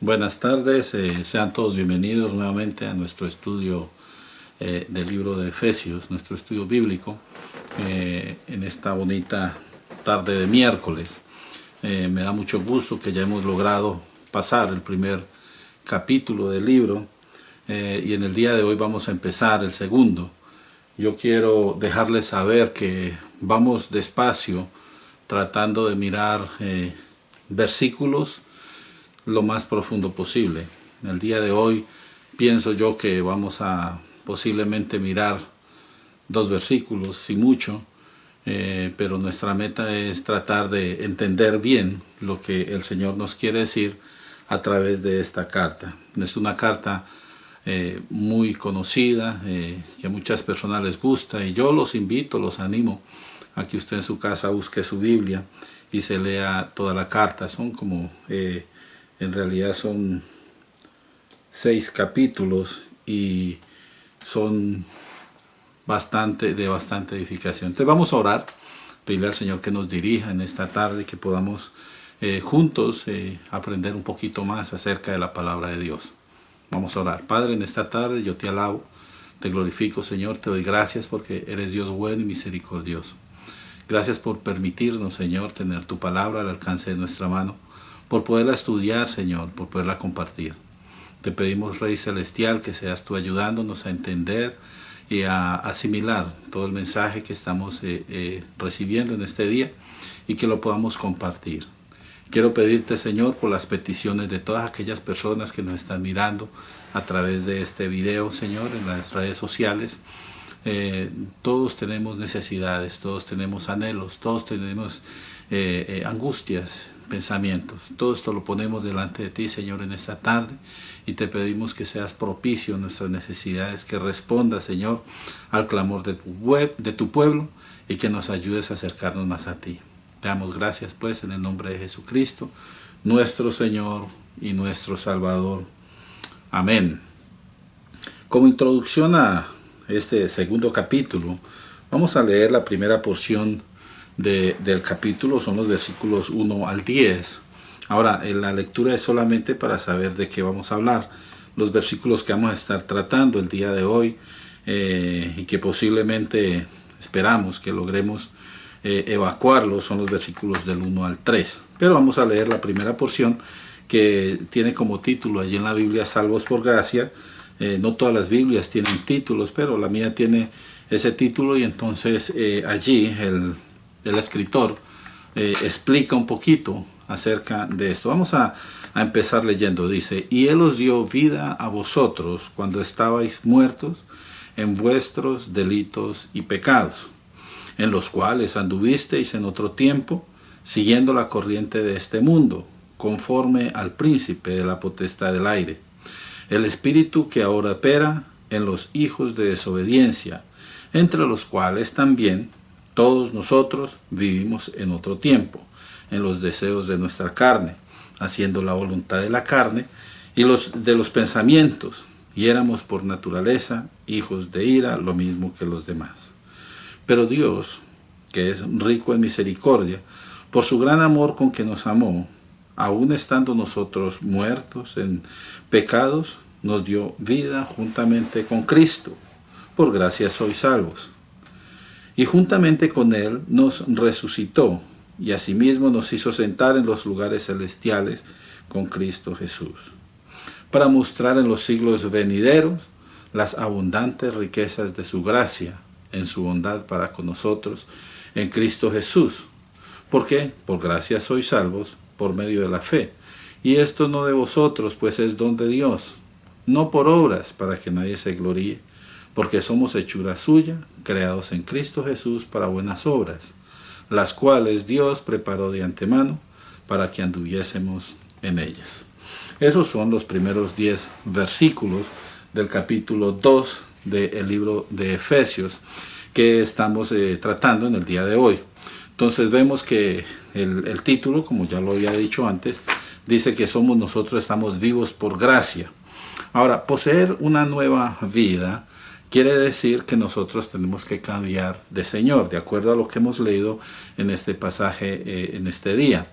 Buenas tardes, sean todos bienvenidos nuevamente a nuestro estudio del libro de Efesios, nuestro estudio bíblico, en esta bonita tarde de miércoles. Me da mucho gusto que ya hemos logrado pasar el primer capítulo del libro y en el día de hoy vamos a empezar el segundo. Yo quiero dejarles saber que vamos despacio tratando de mirar versículos lo más profundo posible. En el día de hoy pienso yo que vamos a posiblemente mirar 2 versículos, si mucho, pero nuestra meta es tratar de entender bien lo que el Señor nos quiere decir a través de esta carta. Es una carta muy conocida, que a muchas personas les gusta, y yo los invito, los animo a que usted en su casa busque su Biblia y se lea toda la carta. Son como en realidad son 6 capítulos y son de bastante edificación. Entonces vamos a orar, pedirle al Señor que nos dirija en esta tarde y que podamos juntos aprender un poquito más acerca de la palabra de Dios. Vamos a orar. Padre, en esta tarde yo te alabo, te glorifico, Señor, te doy gracias porque eres Dios bueno y misericordioso. Gracias por permitirnos, Señor, tener tu palabra al alcance de nuestra mano, por poderla estudiar, Señor, por poderla compartir. Te pedimos, Rey Celestial, que seas tú ayudándonos a entender y a asimilar todo el mensaje que estamos recibiendo en este día y que lo podamos compartir. Quiero pedirte, Señor, por las peticiones de todas aquellas personas que nos están mirando a través de este video, Señor, en las redes sociales. Todos tenemos necesidades, todos tenemos anhelos, todos tenemos angustias, pensamientos. Todo esto lo ponemos delante de ti, Señor, en esta tarde, y te pedimos que seas propicio a nuestras necesidades, que respondas, Señor, al clamor de tu pueblo y que nos ayudes a acercarnos más a ti. Te damos gracias, pues, en el nombre de Jesucristo, nuestro Señor y nuestro Salvador. Amén. Como introducción a este segundo capítulo, vamos a leer la primera porción del capítulo, son los versículos 1 al 10. Ahora, la lectura es solamente para saber de qué vamos a hablar. Los versículos que vamos a estar tratando el día de hoy y que posiblemente esperamos que logremos evacuarlos son los versículos del 1 al 3. Pero vamos a leer la primera porción que tiene como título allí en la Biblia Salvos por Gracia. No todas las Biblias tienen títulos, pero la mía tiene ese título y entonces allí el escritor explica un poquito acerca de esto. Vamos a empezar leyendo. Dice: y Él os dio vida a vosotros cuando estabais muertos en vuestros delitos y pecados, en los cuales anduvisteis en otro tiempo, siguiendo la corriente de este mundo, conforme al príncipe de la potestad del aire, el espíritu que ahora opera en los hijos de desobediencia, entre los cuales también todos nosotros vivimos en otro tiempo, en los deseos de nuestra carne, haciendo la voluntad de la carne y de los pensamientos, y éramos por naturaleza hijos de ira, lo mismo que los demás. Pero Dios, que es rico en misericordia, por su gran amor con que nos amó, aun estando nosotros muertos en pecados, nos dio vida juntamente con Cristo. Por gracia sois salvos. Y juntamente con Él nos resucitó, y asimismo nos hizo sentar en los lugares celestiales con Cristo Jesús, para mostrar en los siglos venideros las abundantes riquezas de su gracia, en su bondad para con nosotros, en Cristo Jesús. Porque por gracia sois salvos, por medio de la fe. Y esto no de vosotros, pues es don de Dios, no por obras, para que nadie se gloríe, porque somos hechura suya, creados en Cristo Jesús para buenas obras, las cuales Dios preparó de antemano para que anduviésemos en ellas. Esos son los primeros 10 versículos del capítulo 2 del libro de Efesios que estamos tratando en el día de hoy. Entonces vemos que el título, como ya lo había dicho antes, dice que nosotros estamos vivos por gracia. Ahora, poseer una nueva vida quiere decir que nosotros tenemos que cambiar de Señor, de acuerdo a lo que hemos leído en este pasaje en este día.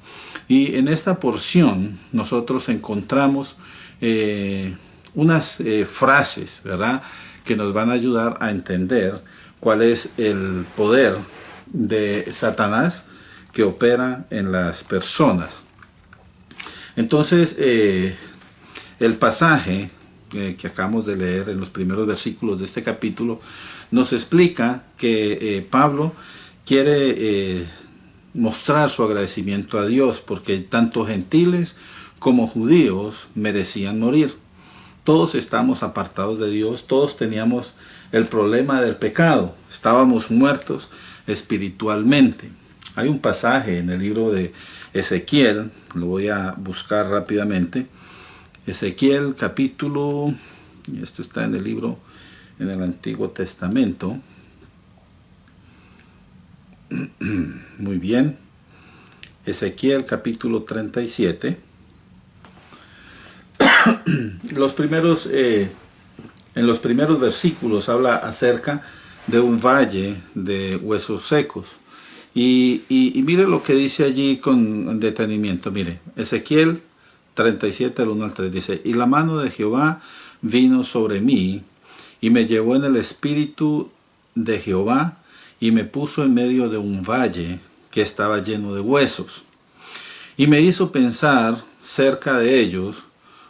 Y en esta porción nosotros encontramos unas frases, ¿verdad?, que nos van a ayudar a entender cuál es el poder de Satanás que opera en las personas. Entonces, el pasaje que acabamos de leer en los primeros versículos de este capítulo nos explica que Pablo quiere mostrar su agradecimiento a Dios porque tanto gentiles como judíos merecían morir. Todos estamos apartados de Dios, todos teníamos el problema del pecado, estábamos muertos espiritualmente. Hay un pasaje en el libro de Ezequiel, lo voy a buscar rápidamente. Ezequiel capítulo, y esto está en el libro, en el Antiguo Testamento. Muy bien. Ezequiel capítulo 37. En los primeros versículos habla acerca de un valle de huesos secos. Y mire lo que dice allí con detenimiento. Mire, Ezequiel 37, del 1 al 3, dice: y la mano de Jehová vino sobre mí, y me llevó en el espíritu de Jehová, y me puso en medio de un valle que estaba lleno de huesos. Y me hizo pensar cerca de ellos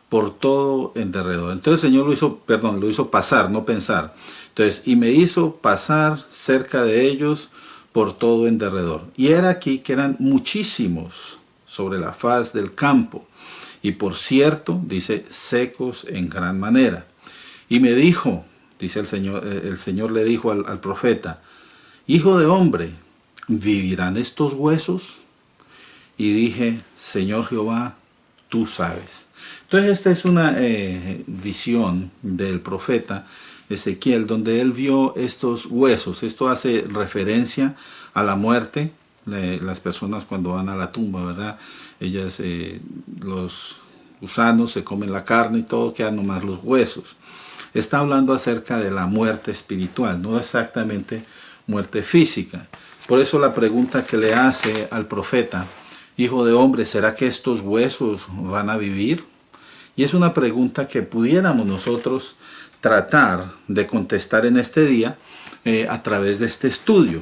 por todo en derredor. Entonces el Señor lo hizo pasar, no pensar. Entonces, y me hizo pasar cerca de ellos por todo en derredor. Y era aquí que eran muchísimos sobre la faz del campo. Y por cierto, dice, secos en gran manera. Y me dijo, dice el Señor le dijo al profeta: hijo de hombre, ¿vivirán estos huesos? Y dije: Señor Jehová, tú sabes. Entonces esta es una visión del profeta Ezequiel, donde él vio estos huesos. Esto hace referencia a la muerte. Las personas cuando van a la tumba, ¿verdad?, ellas, los gusanos se comen la carne y todo, quedan nomás los huesos. Está hablando acerca de la muerte espiritual, no exactamente muerte física. Por eso la pregunta que le hace al profeta: hijo de hombre, ¿será que estos huesos van a vivir? Y es una pregunta que pudiéramos nosotros tratar de contestar en este día a través de este estudio.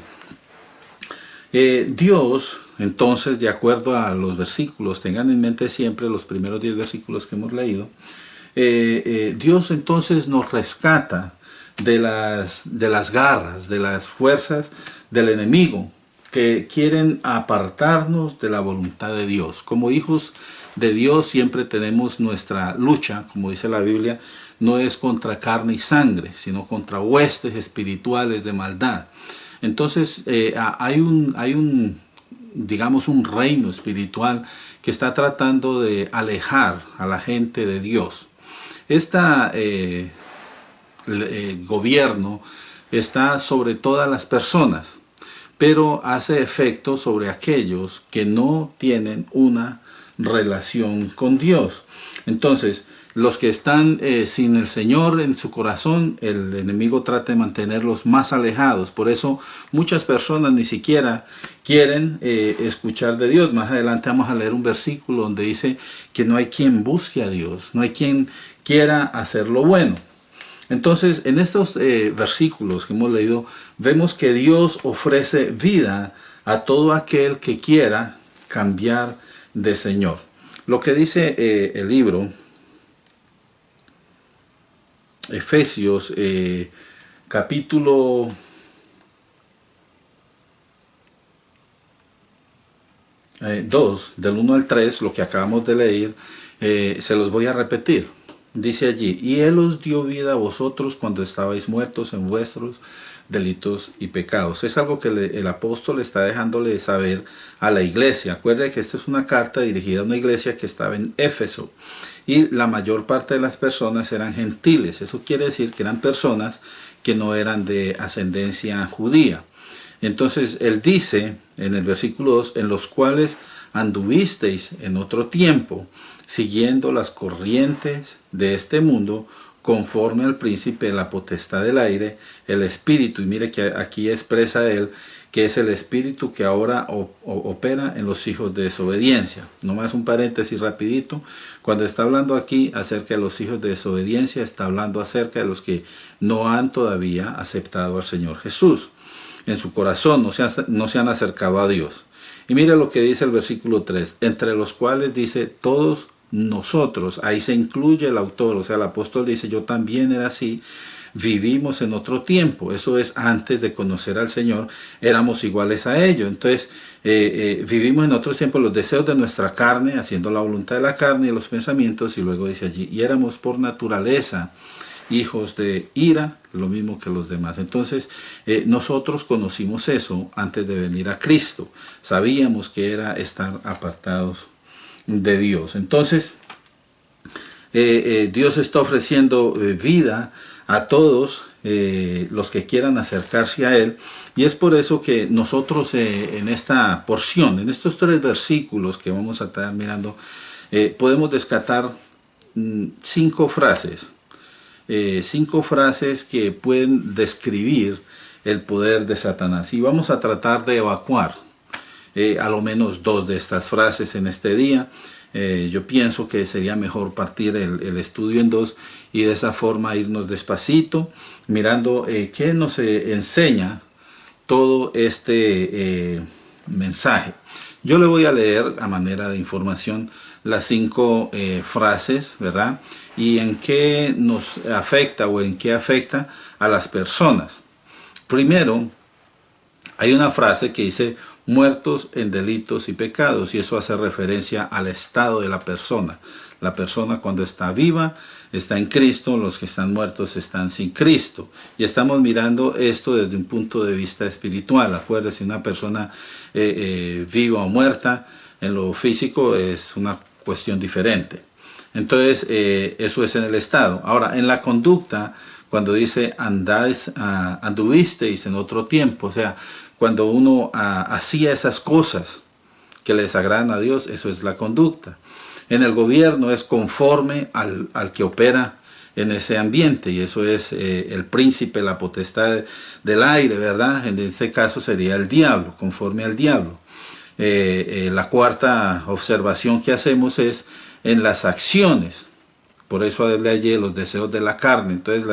Dios, entonces, de acuerdo a los versículos, tengan en mente siempre los primeros 10 versículos que hemos leído, Dios entonces nos rescata de las garras, de las fuerzas del enemigo que quieren apartarnos de la voluntad de Dios. Como hijos de Dios siempre tenemos nuestra lucha, como dice la Biblia, no es contra carne y sangre, sino contra huestes espirituales de maldad. Entonces digamos, un reino espiritual que está tratando de alejar a la gente de Dios. Este gobierno está sobre todas las personas, pero hace efecto sobre aquellos que no tienen una relación con Dios. Entonces, los que están sin el Señor en su corazón, el enemigo trata de mantenerlos más alejados. Por eso muchas personas ni siquiera quieren escuchar de Dios. Más adelante vamos a leer un versículo donde dice que no hay quien busque a Dios, no hay quien quiera hacer lo bueno. Entonces, en estos versículos que hemos leído, vemos que Dios ofrece vida a todo aquel que quiera cambiar de Señor. Lo que dice el libro Efesios, capítulo 2, del 1 al 3, lo que acabamos de leer, se los voy a repetir. Dice allí: y Él os dio vida a vosotros cuando estabais muertos en vuestros delitos y pecados. Es algo que el apóstol está dejándole saber a la iglesia. Acuérdense que esta es una carta dirigida a una iglesia que estaba en Éfeso. Y la mayor parte de las personas eran gentiles. Eso quiere decir que eran personas que no eran de ascendencia judía. Entonces él dice en el versículo 2: en los cuales anduvisteis en otro tiempo, siguiendo las corrientes de este mundo, conforme al príncipe de la potestad del aire, el espíritu. Y mire que aquí expresa él que es el espíritu que ahora opera en los hijos de desobediencia. Nomás un paréntesis rapidito. Cuando está hablando aquí acerca de los hijos de desobediencia, está hablando acerca de los que no han todavía aceptado al Señor Jesús. En su corazón no se han acercado a Dios. Y mire lo que dice el versículo 3, entre los cuales dice todos nosotros, ahí se incluye el autor, o sea, el apóstol dice yo también era así, vivimos en otro tiempo, eso es antes de conocer al Señor, éramos iguales a ellos, entonces vivimos en otros tiempos los deseos de nuestra carne, haciendo la voluntad de la carne y los pensamientos, y luego dice allí, y éramos por naturaleza hijos de ira, lo mismo que los demás. Entonces, nosotros conocimos eso antes de venir a Cristo. Sabíamos que era estar apartados de Dios. Entonces, Dios está ofreciendo vida a todos los que quieran acercarse a Él. Y es por eso que nosotros en esta porción, en estos 3 versículos que vamos a estar mirando, podemos descartar 5 frases. 5 frases que pueden describir el poder de Satanás. Y vamos a tratar de evacuar a lo menos 2 de estas frases en este día. Yo pienso que sería mejor partir el estudio en 2 y de esa forma irnos despacito, mirando qué nos enseña todo este mensaje. Yo le voy a leer a manera de información las 5 frases, ¿verdad? Y en qué nos afecta o en qué afecta a las personas. Primero, hay una frase que dice muertos en delitos y pecados, y eso hace referencia al estado de la persona. La persona cuando está viva está en Cristo, los que están muertos están sin Cristo. Y estamos mirando esto desde un punto de vista espiritual. Acuérdense, una persona viva o muerta en lo físico es una cuestión diferente. Entonces, eso es en el estado. Ahora, en la conducta, cuando dice anduvisteis en otro tiempo, o sea, cuando uno hacía esas cosas que le desagradan a Dios, eso es la conducta. En el gobierno es conforme al que opera en ese ambiente, y eso es el príncipe, la potestad del aire, ¿verdad? En este caso sería el diablo, conforme al diablo. La cuarta observación que hacemos es en las acciones. Por eso hablé allí los deseos de la carne. Entonces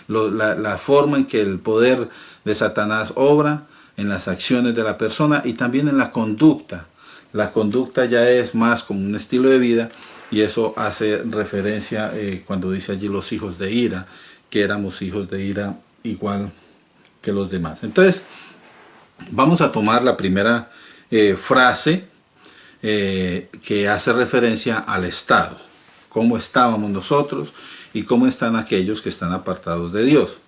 la forma en que el poder de Satanás obra en las acciones de la persona y también en la conducta. La conducta ya es más como un estilo de vida, y eso hace referencia cuando dice allí los hijos de ira, que éramos hijos de ira igual que los demás. Entonces vamos a tomar la primera frase que hace referencia al estado, cómo estábamos nosotros y cómo están aquellos que están apartados de Dios.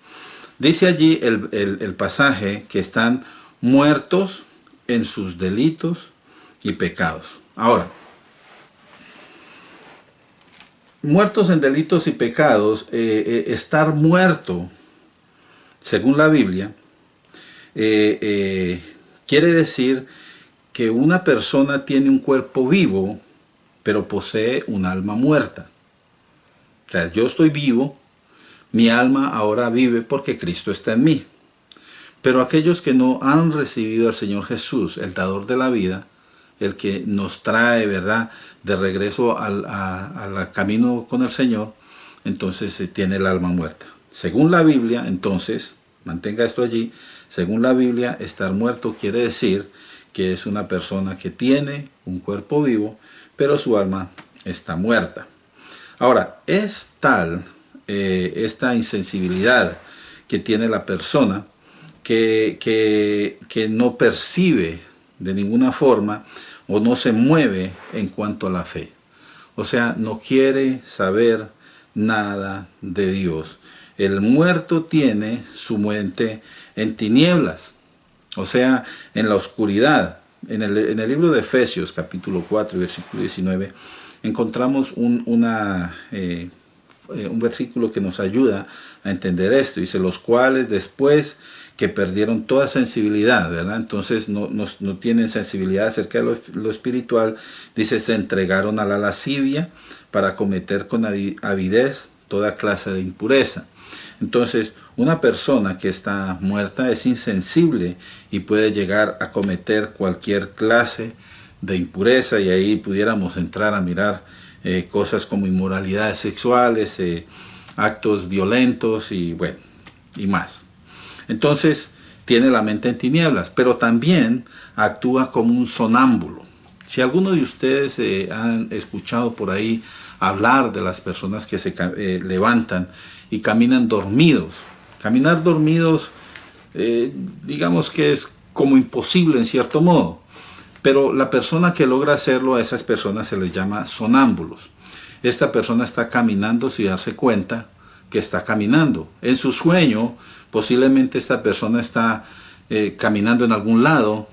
Dice allí el pasaje que están muertos en sus delitos y pecados. Ahora, muertos en delitos y pecados, estar muerto, según la Biblia, quiere decir que una persona tiene un cuerpo vivo, pero posee un alma muerta. O sea, yo estoy vivo, mi alma ahora vive porque Cristo está en mí. Pero aquellos que no han recibido al Señor Jesús, el dador de la vida, el que nos trae, ¿verdad?, de regreso al camino con el Señor, entonces tiene el alma muerta. Según la Biblia, entonces, mantenga esto allí, según la Biblia, estar muerto quiere decir que es una persona que tiene un cuerpo vivo, pero su alma está muerta. Ahora, es tal esta insensibilidad que tiene la persona que no percibe de ninguna forma o no se mueve en cuanto a la fe. O sea, no quiere saber nada de Dios. El muerto tiene su mente en tinieblas, o sea, en la oscuridad. En el libro de Efesios, capítulo 4, versículo 19, encontramos un versículo que nos ayuda a entender esto. Dice, los cuales después que perdieron toda sensibilidad, ¿verdad? Entonces no tienen sensibilidad acerca de lo espiritual. Dice, se entregaron a la lascivia para cometer con avidez toda clase de impureza. Entonces, una persona que está muerta es insensible y puede llegar a cometer cualquier clase de impureza, y ahí pudiéramos entrar a mirar cosas como inmoralidades sexuales, actos violentos y bueno, y más. Entonces, tiene la mente en tinieblas, pero también actúa como un sonámbulo. Si alguno de ustedes han escuchado por ahí hablar de las personas que se levantan y caminan dormidos. Caminar dormidos, digamos que es como imposible en cierto modo, pero la persona que logra hacerlo, a esas personas se les llama sonámbulos. Esta persona está caminando sin darse cuenta que está caminando. En su sueño, posiblemente esta persona está caminando en algún lado,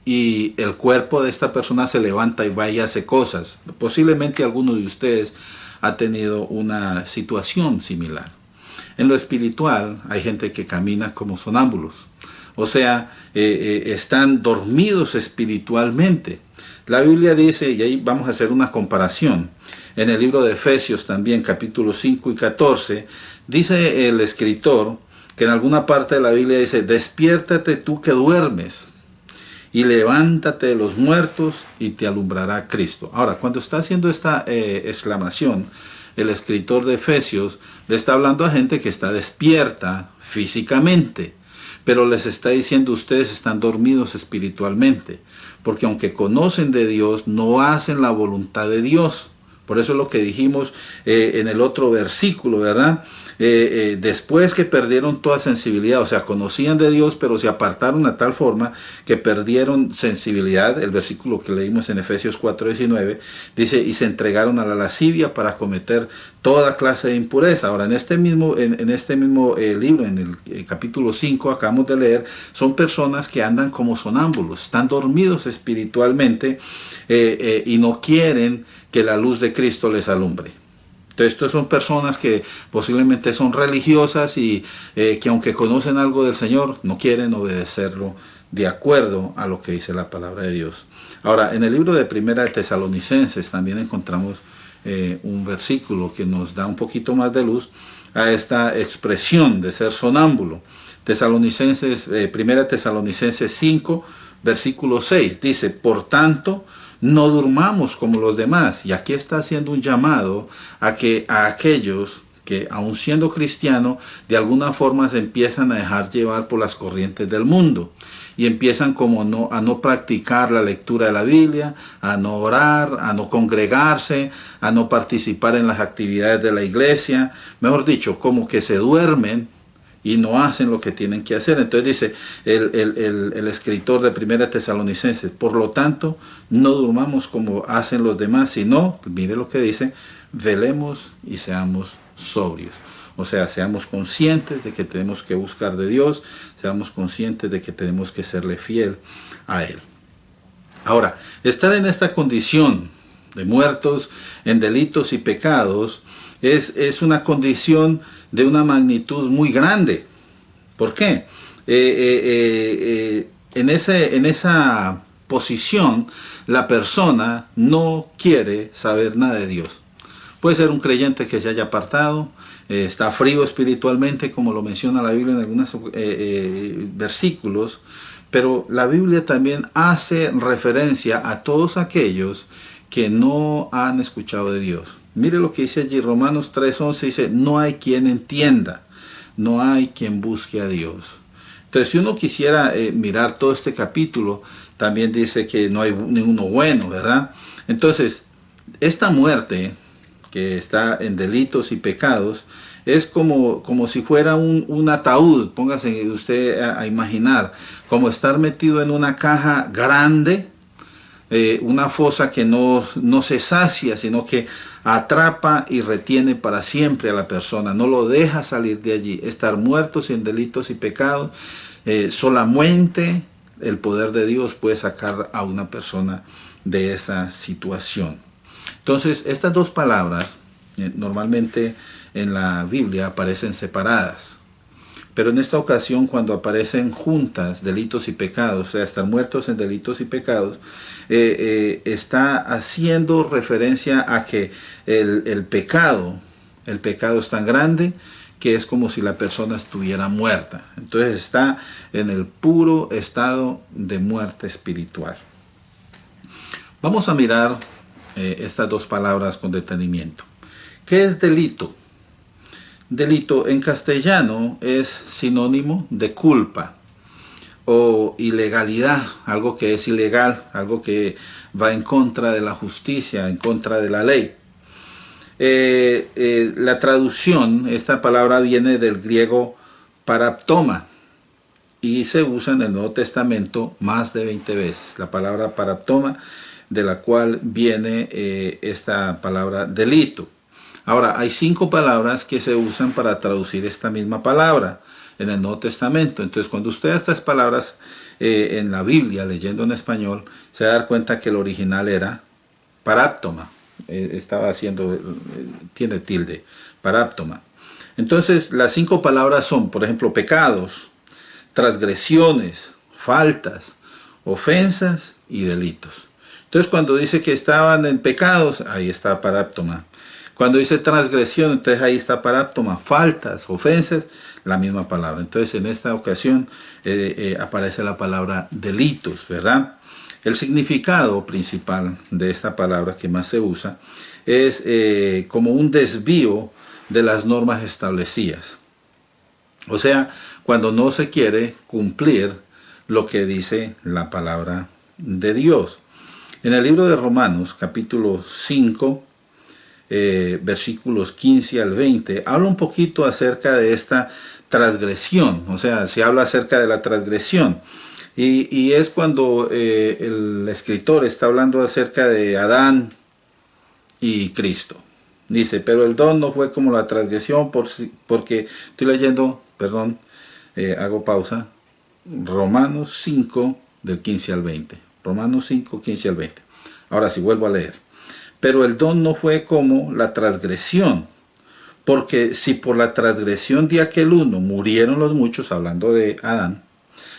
y el cuerpo de esta persona se levanta y va y hace cosas. Posiblemente alguno de ustedes ha tenido una situación similar. En lo espiritual hay gente que camina como sonámbulos, o sea, están dormidos espiritualmente. La Biblia dice, y ahí vamos a hacer una comparación, en el libro de Efesios también, capítulos 5 y 14, dice el escritor que en alguna parte de la Biblia dice: despiértate tú que duermes, y levántate de los muertos y te alumbrará Cristo. Ahora, cuando está haciendo esta exclamación, el escritor de Efesios le está hablando a gente que está despierta físicamente, pero les está diciendo: ustedes están dormidos espiritualmente, porque aunque conocen de Dios, no hacen la voluntad de Dios. Por eso es lo que dijimos en el otro versículo, ¿verdad? Después que perdieron toda sensibilidad, o sea, conocían de Dios, pero se apartaron a tal forma que perdieron sensibilidad. El versículo que leímos en Efesios 4:19 dice: y se entregaron a la lascivia para cometer toda clase de impureza. Ahora, en este mismo libro, en el capítulo 5, acabamos de leer, son personas que andan como sonámbulos, están dormidos espiritualmente y no quieren que la luz de Cristo les alumbre. Entonces, estas son personas que posiblemente son religiosas y que aunque conocen algo del Señor, no quieren obedecerlo de acuerdo a lo que dice la palabra de Dios. Ahora, en el libro de Primera de Tesalonicenses también encontramos un versículo que nos da un poquito más de luz a esta expresión de ser sonámbulo. Primera Tesalonicenses 5, versículo 6, dice: por tanto, no durmamos como los demás. Y aquí está haciendo un llamado a aquellos que, aun siendo cristianos, de alguna forma se empiezan a dejar llevar por las corrientes del mundo y empiezan a no practicar la lectura de la Biblia, a no orar, a no congregarse, a no participar en las actividades de la iglesia. Mejor dicho, como que se duermen y no hacen lo que tienen que hacer. Entonces dice el escritor de Primera Tesalonicenses: por lo tanto, no durmamos como hacen los demás, sino, mire lo que dice, velemos y seamos sobrios. O sea, seamos conscientes de que tenemos que buscar de Dios, seamos conscientes de que tenemos que serle fiel a Él. Ahora, estar en esta condición de muertos en delitos y pecados es una condición de una magnitud muy grande. ¿Por qué? En esa posición, la persona no quiere saber nada de Dios. Puede ser un creyente que se haya apartado, está frío espiritualmente, como lo menciona la Biblia en algunos versículos, pero la Biblia también hace referencia a todos aquellos que no han escuchado de Dios. Mire lo que dice allí, Romanos 3:11, dice: no hay quien entienda, no hay quien busque a Dios. Entonces, si uno quisiera mirar todo este capítulo, también dice que no hay ninguno bueno, ¿verdad? Entonces, esta muerte que está en delitos y pecados es como si fuera un ataúd. Póngase usted a imaginar, como estar metido en una caja grande, una fosa que no se sacia, sino que atrapa y retiene para siempre a la persona, no lo deja salir de allí. Estar muertos en delitos y pecados, solamente el poder de Dios puede sacar a una persona de esa situación. Entonces, estas dos palabras normalmente en la Biblia aparecen separadas, pero en esta ocasión, cuando aparecen juntas, delitos y pecados, o sea, estar muertos en delitos y pecados, está haciendo referencia a que el pecado El pecado es tan grande que es como si la persona estuviera muerta. Entonces está en el puro estado de muerte espiritual. Vamos a mirar estas dos palabras con detenimiento. ¿Qué es delito? Delito en castellano es sinónimo de culpa o ilegalidad, algo que es ilegal, algo que va en contra de la justicia, en contra de la ley. La traducción, esta palabra viene del griego paraptoma y se usa en el Nuevo Testamento más de 20 veces. La palabra paraptoma, de la cual viene esta palabra delito. Ahora, hay 5 palabras que se usan para traducir esta misma palabra en el Nuevo Testamento. Entonces, cuando usted ve estas palabras en la Biblia, leyendo en español, se va a dar cuenta que el original era paráptoma. Tiene tilde, paráptoma. Entonces, las 5 palabras son, por ejemplo, pecados, transgresiones, faltas, ofensas y delitos. Entonces, cuando dice que estaban en pecados, ahí está paráptoma. Cuando dice transgresión, entonces ahí está paráptoma. Faltas, ofensas, la misma palabra. Entonces, en esta ocasión aparece la palabra delitos, ¿verdad? El significado principal de esta palabra que más se usa es como un desvío de las normas establecidas. O sea, cuando no se quiere cumplir lo que dice la palabra de Dios. En el libro de Romanos, capítulo 5, versículos 15 al 20, habla un poquito acerca de esta transgresión. O sea, se habla acerca de la transgresión. Y es cuando el escritor está hablando acerca de Adán y Cristo. Dice, pero el don no fue como la transgresión, porque estoy leyendo, perdón, hago pausa, Romanos 5, del 15 al 20. Romanos 5, 15 al 20. Ahora sí, vuelvo a leer. Pero el don no fue como la transgresión, porque si por la transgresión de aquel uno murieron los muchos, hablando de Adán,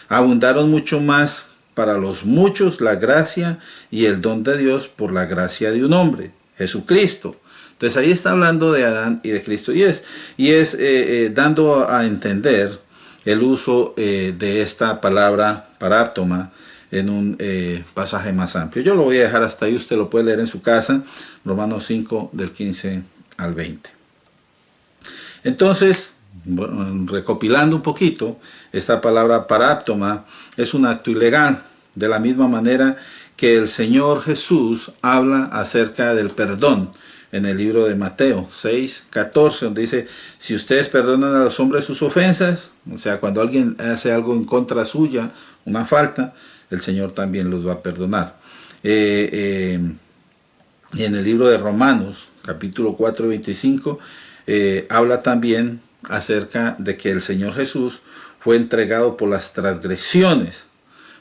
abundaron mucho más para los muchos la gracia y el don de Dios por la gracia de un hombre, Jesucristo. Entonces ahí está hablando de Adán y de Cristo, y es dando a entender el uso de esta palabra paráptoma en un pasaje más amplio. Yo lo voy a dejar hasta ahí, usted lo puede leer en su casa, Romanos 5 del 15 al 20. Entonces, bueno, recopilando un poquito, esta palabra paráptoma es un acto ilegal, de la misma manera que el Señor Jesús habla acerca del perdón en el libro de Mateo 6, 14, donde dice, si ustedes perdonan a los hombres sus ofensas, o sea, cuando alguien hace algo en contra suya, una falta, el Señor también los va a perdonar. Y en el libro de Romanos, capítulo 4, 25, habla también acerca de que el Señor Jesús fue entregado por las transgresiones,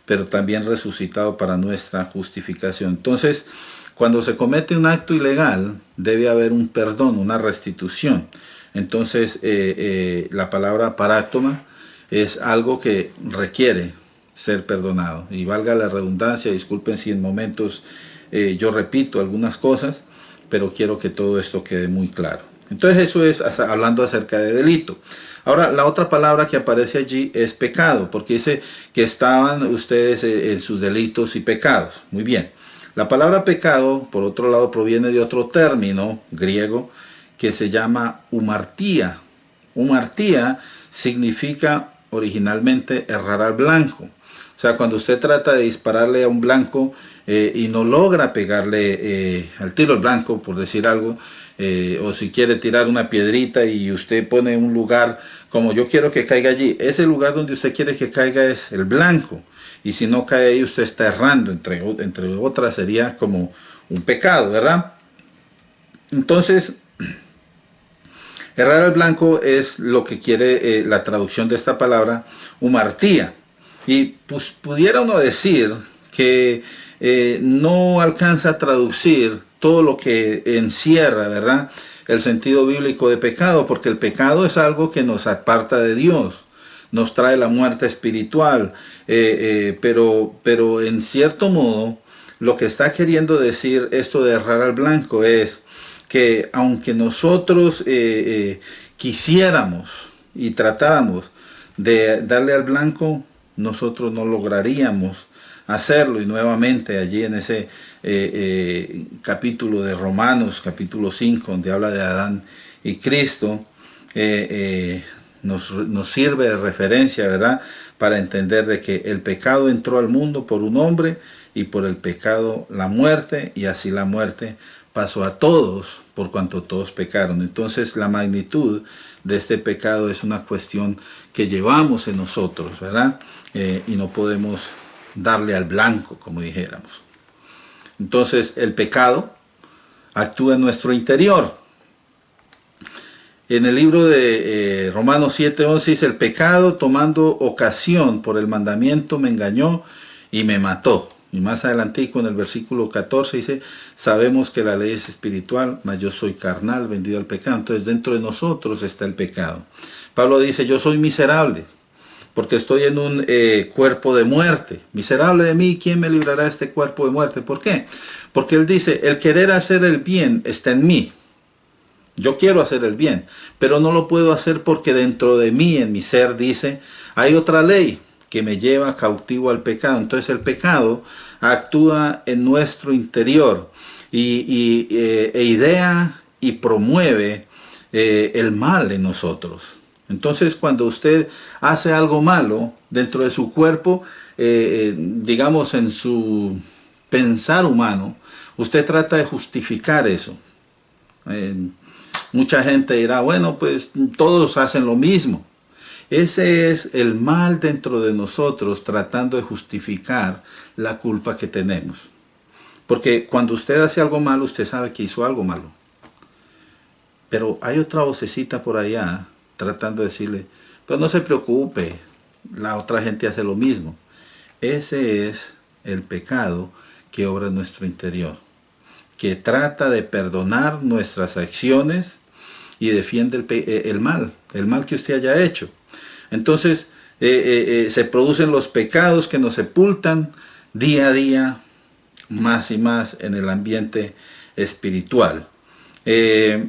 pero también resucitado para nuestra justificación. Entonces, cuando se comete un acto ilegal, debe haber un perdón, una restitución. Entonces, la palabra paráptoma es algo que requiere ser perdonado. Y valga la redundancia, disculpen si en momentos yo repito algunas cosas, pero quiero que todo esto quede muy claro. Entonces eso es hablando acerca de delito. Ahora, la otra palabra que aparece allí es pecado, porque dice que estaban ustedes en sus delitos y pecados. Muy bien. La palabra pecado, por otro lado, proviene de otro término griego que se llama humartía. Humartía significa originalmente errar al blanco. O sea, cuando usted trata de dispararle a un blanco y no logra pegarle al tiro al blanco, por decir algo, o si quiere tirar una piedrita y usted pone un lugar como yo quiero que caiga allí, ese lugar donde usted quiere que caiga es el blanco, y si no cae ahí usted está errando, entre otras sería como un pecado, ¿verdad? Entonces, errar al blanco es lo que quiere la traducción de esta palabra, humartía. Y pues pudiera uno decir que no alcanza a traducir todo lo que encierra, ¿verdad?, el sentido bíblico de pecado, porque el pecado es algo que nos aparta de Dios, nos trae la muerte espiritual, pero en cierto modo lo que está queriendo decir esto de errar al blanco es que aunque nosotros quisiéramos y tratáramos de darle al blanco, nosotros no lograríamos hacerlo. Y nuevamente allí en ese capítulo de Romanos, capítulo 5, donde habla de Adán y Cristo, nos sirve de referencia, ¿verdad?, para entender de que el pecado entró al mundo por un hombre, y por el pecado la muerte, y así la muerte pasó a todos por cuanto todos pecaron. Entonces la magnitud de este pecado es una cuestión que llevamos en nosotros, ¿verdad? Y no podemos darle al blanco, como dijéramos. Entonces el pecado actúa en nuestro interior. En el libro de Romanos 7:11 dice: el pecado, tomando ocasión por el mandamiento, me engañó y me mató. Y más adelantico en el versículo 14 dice: sabemos que la ley es espiritual, mas yo soy carnal, vendido al pecado. Entonces dentro de nosotros está el pecado. Pablo dice: yo soy miserable, porque estoy en un cuerpo de muerte. Miserable de mí, ¿quién me librará de este cuerpo de muerte? ¿Por qué? Porque él dice: el querer hacer el bien está en mí. Yo quiero hacer el bien, pero no lo puedo hacer porque dentro de mí, en mi ser, dice, hay otra ley que me lleva cautivo al pecado. Entonces el pecado actúa en nuestro interior e idea y promueve el mal en nosotros. Entonces cuando usted hace algo malo dentro de su cuerpo, digamos en su pensar humano, usted trata de justificar eso. Mucha gente dirá: bueno, pues todos hacen lo mismo. Ese es el mal dentro de nosotros, tratando de justificar la culpa que tenemos. Porque cuando usted hace algo malo, usted sabe que hizo algo malo. Pero hay otra vocecita por allá tratando de decirle: pero no se preocupe, la otra gente hace lo mismo. Ese es el pecado que obra en nuestro interior, que trata de perdonar nuestras acciones y defiende el mal que usted haya hecho. Entonces se producen los pecados que nos sepultan día a día más y más en el ambiente espiritual. Es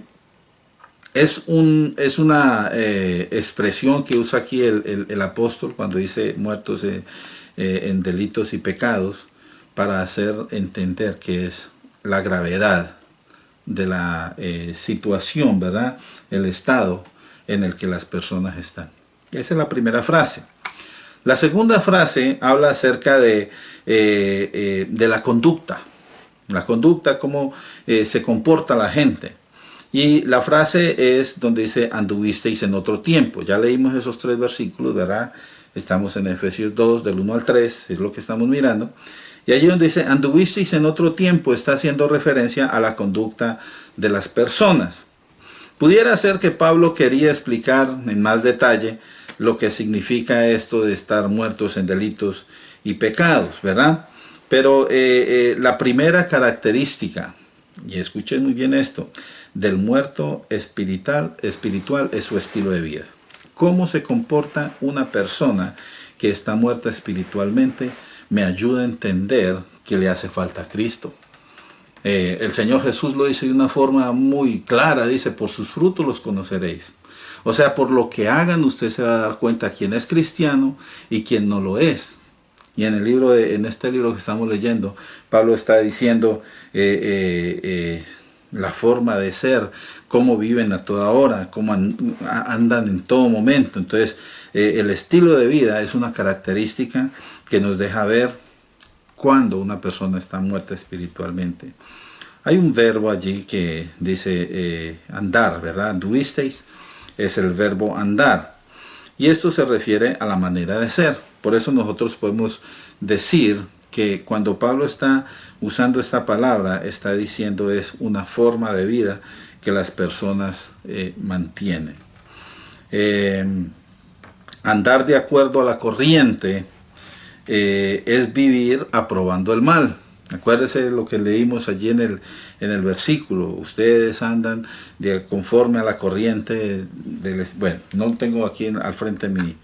una expresión que usa aquí el apóstol cuando dice muertos en delitos y pecados, para hacer entender que es la gravedad de la situación, ¿verdad?, el estado en el que las personas están. Esa es la primera frase. La segunda frase habla acerca de la conducta. La conducta, cómo se comporta la gente. Y la frase es donde dice: anduvisteis en otro tiempo. Ya leímos esos 3 versículos, ¿verdad? Estamos en Efesios 2, del 1 al 3, es lo que estamos mirando. Y allí donde dice anduvisteis en otro tiempo, está haciendo referencia a la conducta de las personas. Pudiera ser que Pablo quería explicar en más detalle lo que significa esto de estar muertos en delitos y pecados, ¿verdad? Pero la primera característica, y escuchen muy bien esto, del muerto espiritual es su estilo de vida. ¿Cómo se comporta una persona que está muerta espiritualmente? Me ayuda a entender que le hace falta a Cristo. El Señor Jesús lo dice de una forma muy clara, dice: por sus frutos los conoceréis. O sea, por lo que hagan usted se va a dar cuenta quién es cristiano y quién no lo es. Y en este libro que estamos leyendo, Pablo está diciendo la forma de ser, cómo viven a toda hora, cómo andan en todo momento. Entonces, el estilo de vida es una característica que nos deja ver cuando una persona está muerta espiritualmente. Hay un verbo allí que dice andar, ¿verdad? Anduvisteis es el verbo andar. Y esto se refiere a la manera de ser. Por eso nosotros podemos decir que cuando Pablo está usando esta palabra, está diciendo es una forma de vida que las personas mantienen. Andar de acuerdo a la corriente es vivir aprobando el mal. Acuérdese lo que leímos allí en el versículo. Ustedes andan conforme a la corriente. Bueno, no tengo aquí al frente mi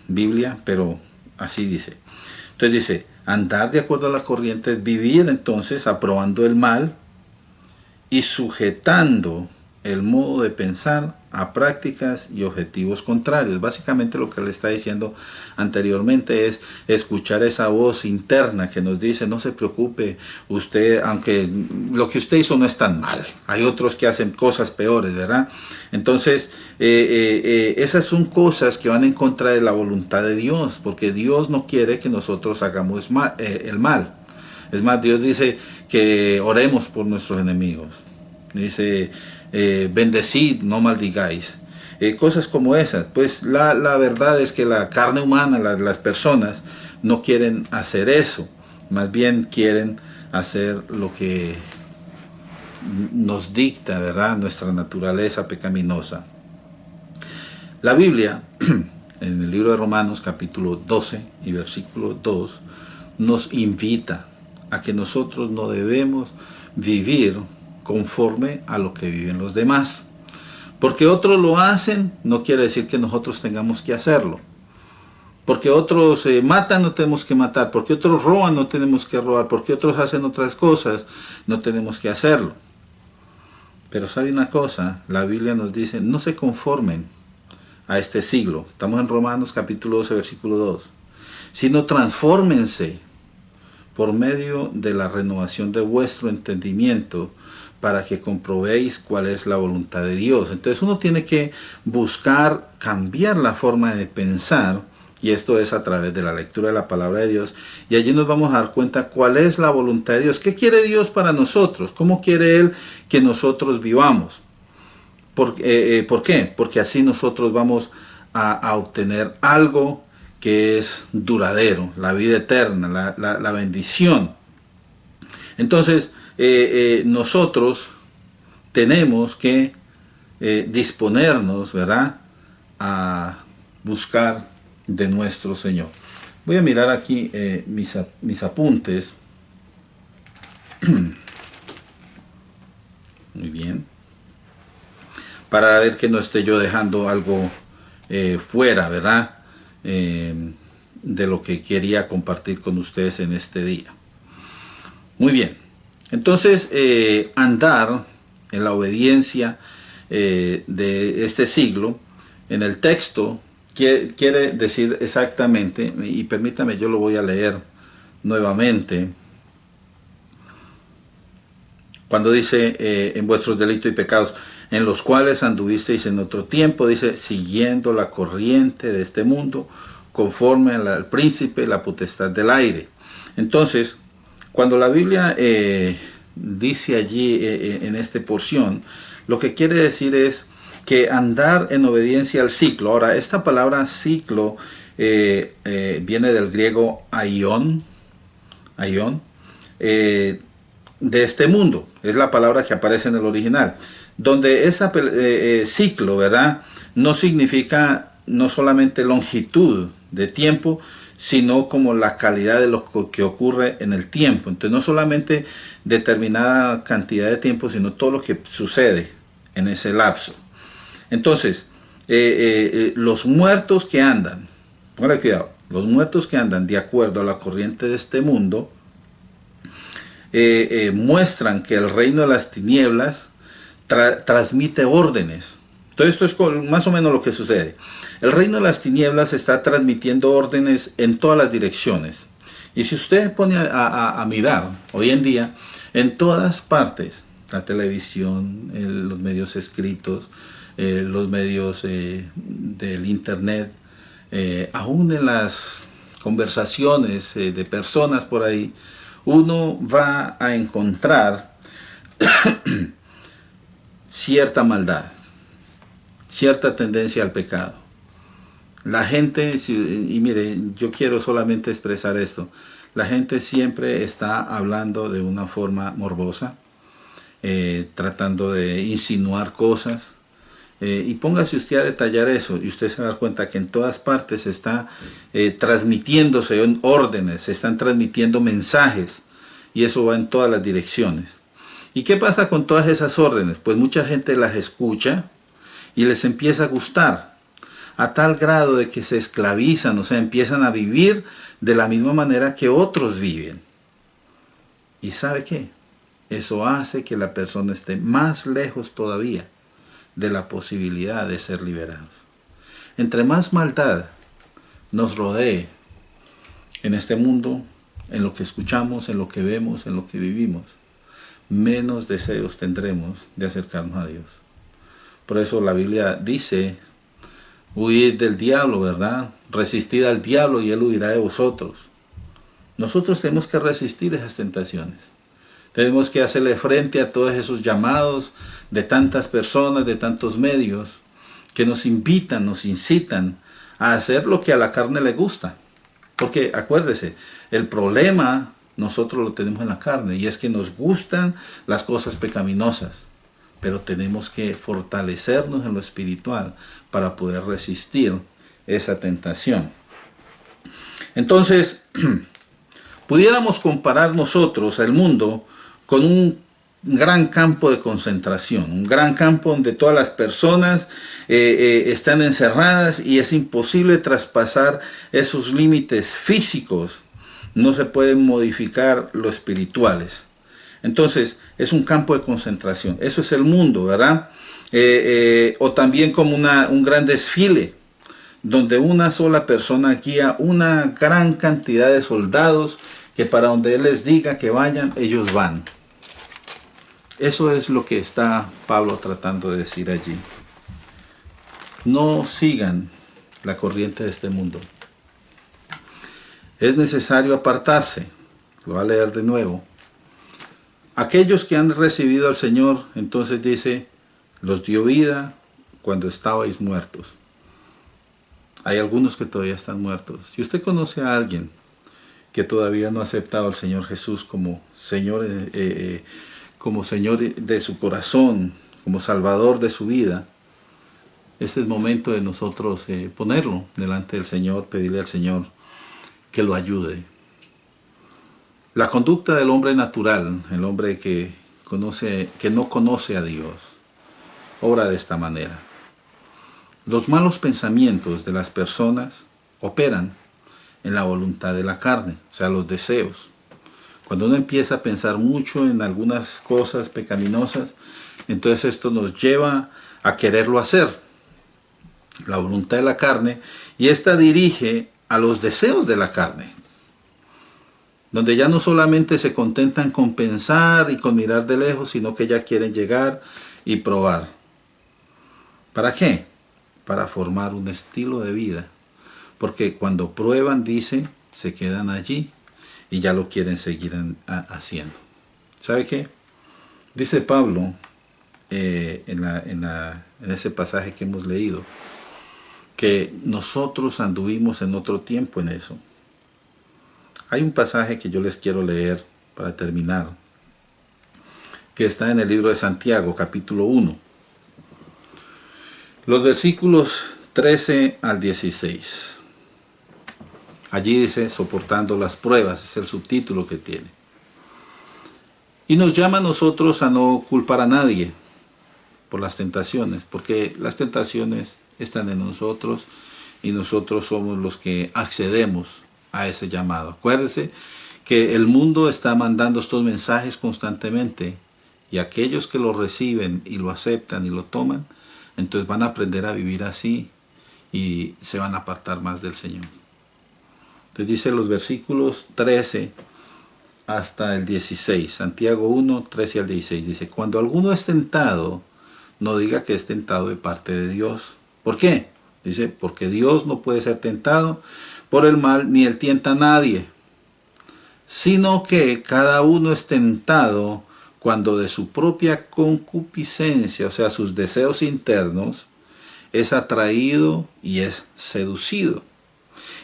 Biblia, pero así dice. Entonces dice, andar de acuerdo a la corriente es vivir entonces aprobando el mal y sujetando el modo de pensar a prácticas y objetivos contrarios. Básicamente lo que le está diciendo anteriormente es escuchar esa voz interna que nos dice: no se preocupe, usted, aunque lo que usted hizo no es tan mal, hay otros que hacen cosas peores, ¿verdad? Entonces esas son cosas que van en contra de la voluntad de Dios, porque Dios no quiere que nosotros hagamos el mal. Es más, Dios dice que oremos por nuestros enemigos. Dice, bendecid, no maldigáis. Cosas como esas. Pues la verdad es que la carne humana, las personas, no quieren hacer eso. Más bien quieren hacer lo que nos dicta, ¿verdad?, nuestra naturaleza pecaminosa. La Biblia, en el libro de Romanos, capítulo 12 y versículo 2, nos invita a que nosotros no debemos vivir conforme a lo que viven los demás. Porque otros lo hacen, no quiere decir que nosotros tengamos que hacerlo. Porque otros matan, no tenemos que matar. Porque otros roban, no tenemos que robar. Porque otros hacen otras cosas, no tenemos que hacerlo. Pero ¿sabe una cosa? La Biblia nos dice, no se conformen a este siglo. Estamos en Romanos capítulo 12, versículo 2. Sino transfórmense por medio de la renovación de vuestro entendimiento, para que comprobéis cuál es la voluntad de Dios. Entonces uno tiene que buscar cambiar la forma de pensar, y esto es a través de la lectura de la palabra de Dios, y allí nos vamos a dar cuenta cuál es la voluntad de Dios. ¿Qué quiere Dios para nosotros? ¿Cómo quiere Él que nosotros vivamos? ¿Por qué? Porque así nosotros vamos a obtener algo que es duradero, la vida eterna, la bendición. Entonces, nosotros tenemos que disponernos, ¿verdad?, a buscar de nuestro Señor. Voy a mirar aquí mis apuntes. Muy bien. Para ver que no esté yo dejando algo fuera, ¿verdad?, de lo que quería compartir con ustedes en este día. Muy bien, entonces andar en la obediencia de este siglo, en el texto, quiere decir exactamente, y permítame, yo lo voy a leer nuevamente, cuando dice en vuestros delitos y pecados, en los cuales anduvisteis en otro tiempo, dice, siguiendo la corriente de este mundo, conforme al príncipe, la potestad del aire. Entonces, cuando la Biblia dice allí en esta porción, lo que quiere decir es que andar en obediencia al ciclo. Ahora, esta palabra ciclo viene del griego aion, de este mundo. Es la palabra que aparece en el original. Donde ese ciclo, ¿verdad?, no significa no solamente longitud de tiempo, sino como la calidad de lo que ocurre en el tiempo. Entonces no solamente determinada cantidad de tiempo, sino todo lo que sucede en ese lapso. Entonces, los muertos que andan, póngale cuidado, los muertos que andan de acuerdo a la corriente de este mundo, muestran que el reino de las tinieblas transmite órdenes. Todo esto es más o menos lo que sucede. El reino de las tinieblas está transmitiendo órdenes en todas las direcciones. Y si usted pone a mirar, hoy en día, en todas partes, la televisión, los medios escritos, los medios del internet, aún en las conversaciones de personas por ahí, uno va a encontrar cierta maldad, cierta tendencia al pecado. La gente, y mire, yo quiero solamente expresar esto, la gente siempre está hablando de una forma morbosa, tratando de insinuar cosas, y póngase usted a detallar eso, y usted se va a dar cuenta que en todas partes está transmitiéndose órdenes, se están transmitiendo mensajes, y eso va en todas las direcciones. ¿Y qué pasa con todas esas órdenes? Pues mucha gente las escucha y les empieza a gustar, a tal grado de que se esclavizan, o sea, empiezan a vivir de la misma manera que otros viven. ¿Y sabe qué? eso hace que la persona esté más lejos todavía de la posibilidad de ser liberados. Entre más maldad nos rodee en este mundo, en lo que escuchamos, en lo que vemos, en lo que vivimos, menos deseos tendremos de acercarnos a Dios. Por eso la Biblia dice, huid del diablo, ¿verdad? Resistid al diablo y él huirá de vosotros. Nosotros tenemos que resistir esas tentaciones. Tenemos que hacerle frente a todos esos llamados de tantas personas, de tantos medios, que nos invitan, nos incitan a hacer lo que a la carne le gusta. Porque acuérdese, el problema nosotros lo tenemos en la carne, y es que nos gustan las cosas pecaminosas, pero tenemos que fortalecernos en lo espiritual para poder resistir esa tentación. Entonces, pudiéramos comparar nosotros al mundo con un gran campo de concentración, un gran campo donde todas las personas están encerradas y es imposible traspasar esos límites físicos, no se pueden modificar los espirituales. Entonces es un campo de concentración, eso es el mundo, ¿verdad? O también como un gran desfile, donde una sola persona guía una gran cantidad de soldados que para donde él les diga que vayan, ellos van. Eso es lo que está Pablo tratando de decir allí. No sigan la corriente de este mundo. Es necesario apartarse. Lo va a leer de nuevo. Aquellos que han recibido al Señor, entonces dice, los dio vida cuando estabais muertos. Hay algunos que todavía están muertos. Si usted conoce a alguien que todavía no ha aceptado al Señor Jesús como Señor de su corazón, como Salvador de su vida, este es el momento de nosotros ponerlo delante del Señor, pedirle al Señor que lo ayude. La conducta del hombre natural, el hombre que no conoce a Dios, obra de esta manera. Los malos pensamientos de las personas operan en la voluntad de la carne, o sea, los deseos. Cuando uno empieza a pensar mucho en algunas cosas pecaminosas, entonces esto nos lleva a quererlo hacer. La voluntad de la carne, y esta dirige a los deseos de la carne, donde ya no solamente se contentan con pensar y con mirar de lejos, sino que ya quieren llegar y probar. ¿Para qué? Para formar un estilo de vida. Porque cuando prueban, dice, se quedan allí y ya lo quieren seguir haciendo. ¿Sabe qué? Dice Pablo en ese pasaje que hemos leído, que nosotros anduvimos en otro tiempo en eso. Hay un pasaje que yo les quiero leer para terminar, que está en el libro de Santiago, capítulo 1. Los versículos 13 al 16. Allí dice, soportando las pruebas, es el subtítulo que tiene. Y nos llama a nosotros a no culpar a nadie por las tentaciones, porque las tentaciones están en nosotros y nosotros somos los que accedemos a ese llamado. Acuérdense que el mundo está mandando estos mensajes constantemente y aquellos que lo reciben y lo aceptan y lo toman, entonces van a aprender a vivir así y se van a apartar más del Señor. Entonces dice los versículos 13 hasta el 16, Santiago 1, 13 al 16, dice, cuando alguno es tentado, no diga que es tentado de parte de Dios. ¿Por qué? Dice, porque Dios no puede ser tentado por el mal, ni él tienta a nadie, sino que cada uno es tentado cuando de su propia concupiscencia, o sea, sus deseos internos, es atraído y es seducido.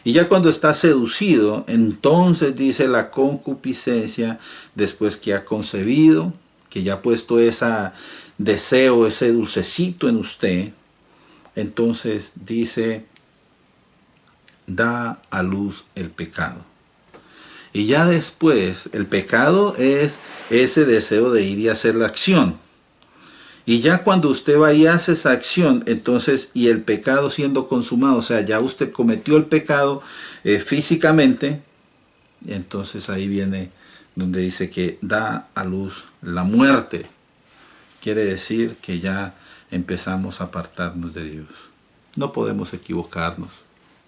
Y ya cuando está seducido, entonces dice la concupiscencia, después que ha concebido, que ya ha puesto ese deseo, ese dulcecito en usted, entonces dice, da a luz el pecado. Y ya después, el pecado es ese deseo de ir y hacer la acción. Y ya cuando usted va y hace esa acción, entonces, y el pecado siendo consumado, o sea, ya usted cometió el pecado físicamente, entonces ahí viene donde dice que da a luz la muerte. Quiere decir que ya empezamos a apartarnos de Dios. No podemos equivocarnos.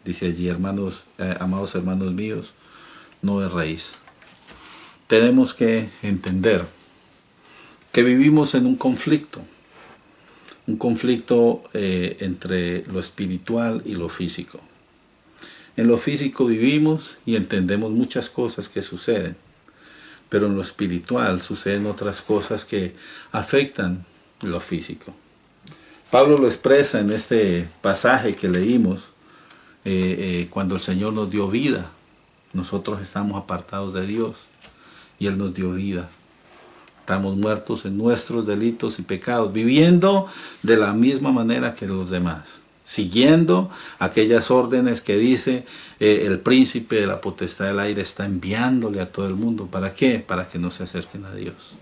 Dice allí, hermanos, amados hermanos míos, no erréis. Tenemos que entender que vivimos en un conflicto entre lo espiritual y lo físico. En lo físico vivimos y entendemos muchas cosas que suceden, pero en lo espiritual suceden otras cosas que afectan lo físico. Pablo lo expresa en este pasaje que leímos, cuando el Señor nos dio vida. Nosotros estamos apartados de Dios y Él nos dio vida. Estamos muertos en nuestros delitos y pecados, viviendo de la misma manera que los demás, siguiendo aquellas órdenes que dice el príncipe de la potestad del aire está enviándole a todo el mundo. ¿Para qué? Para que no se acerquen a Dios.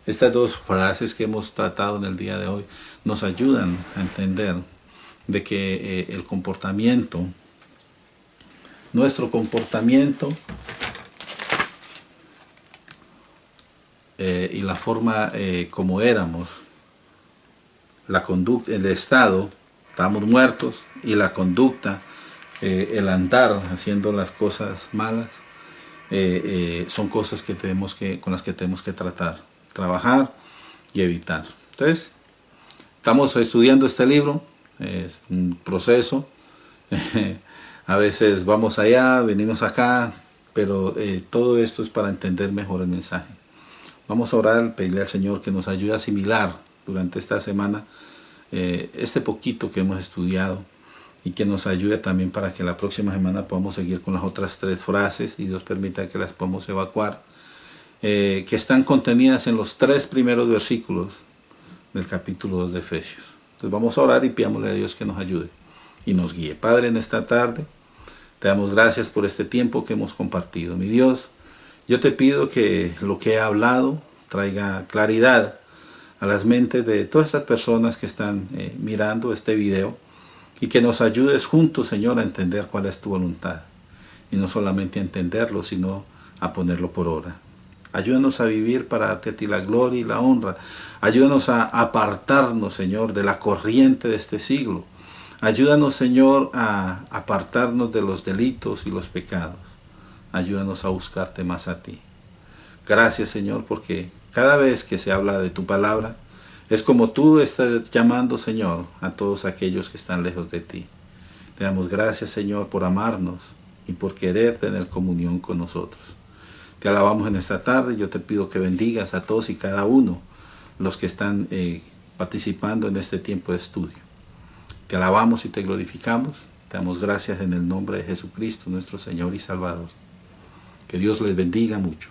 Estas dos frases que hemos tratado en el día de hoy nos ayudan a entender de que el comportamiento, nuestro comportamiento y la forma como éramos, la conducta, el estado, estamos muertos, y la conducta, el andar haciendo las cosas malas, son cosas que con las que tenemos que trabajar y evitar. Entonces, estamos estudiando este libro, es un proceso. A veces vamos allá, venimos acá, pero todo esto es para entender mejor el mensaje. Vamos a orar, pedirle al Señor que nos ayude a asimilar durante esta semana este poquito que hemos estudiado, y que nos ayude también para que la próxima semana podamos seguir con las otras 3 frases y Dios permita que las podamos evacuar, que están contenidas en los 3 primeros versículos del capítulo 2 de Efesios. Entonces vamos a orar y pidámosle a Dios que nos ayude y nos guíe. Padre, en esta tarde te damos gracias por este tiempo que hemos compartido. Mi Dios, yo te pido que lo que he hablado traiga claridad a las mentes de todas estas personas que están mirando este video, y que nos ayudes juntos, Señor, a entender cuál es tu voluntad, y no solamente a entenderlo, sino a ponerlo por obra. Ayúdanos a vivir para darte a ti la gloria y la honra. Ayúdanos a apartarnos, Señor, de la corriente de este siglo. Ayúdanos, Señor, a apartarnos de los delitos y los pecados. Ayúdanos a buscarte más a ti. Gracias, Señor, porque cada vez que se habla de tu palabra, es como tú estás llamando, Señor, a todos aquellos que están lejos de ti. Te damos gracias, Señor, por amarnos y por querer tener comunión con nosotros. Te alabamos en esta tarde. Yo te pido que bendigas a todos y cada uno los que están participando en este tiempo de estudio. Te alabamos y te glorificamos. Te damos gracias en el nombre de Jesucristo, nuestro Señor y Salvador. Que Dios les bendiga mucho.